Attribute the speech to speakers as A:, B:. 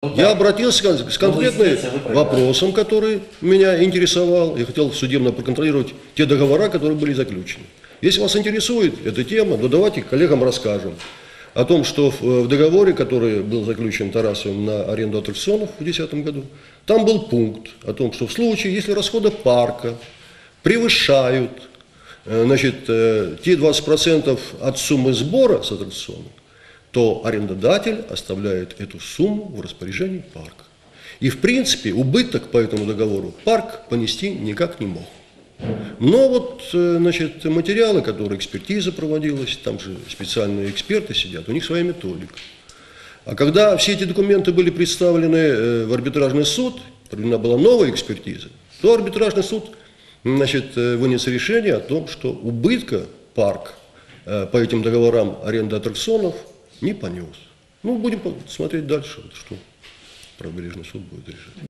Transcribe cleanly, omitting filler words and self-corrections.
A: Я обратился с конкретным вопросом, который меня интересовал. Я хотел судебно проконтролировать те договора, которые были заключены. Если вас интересует эта тема, то давайте коллегам расскажем о том, что в договоре, который был заключен Тарасовым на аренду аттракционов в 2010 году, там был пункт о том, что в случае, если расходы парка превышают те 20% от суммы сбора с аттракционов, то арендодатель оставляет эту сумму в распоряжении парка. И в принципе убыток по этому договору парк понести никак не мог. Но вот материалы, которые экспертиза проводилась, там же специальные эксперты сидят, у них своя методика. А когда все эти документы были представлены в арбитражный суд, проведена была новая экспертиза, то арбитражный суд вынес решение о том, что убытка парк по этим договорам аренды аттракционов не понес. Ну, будем смотреть дальше, что правобережный суд будет решать.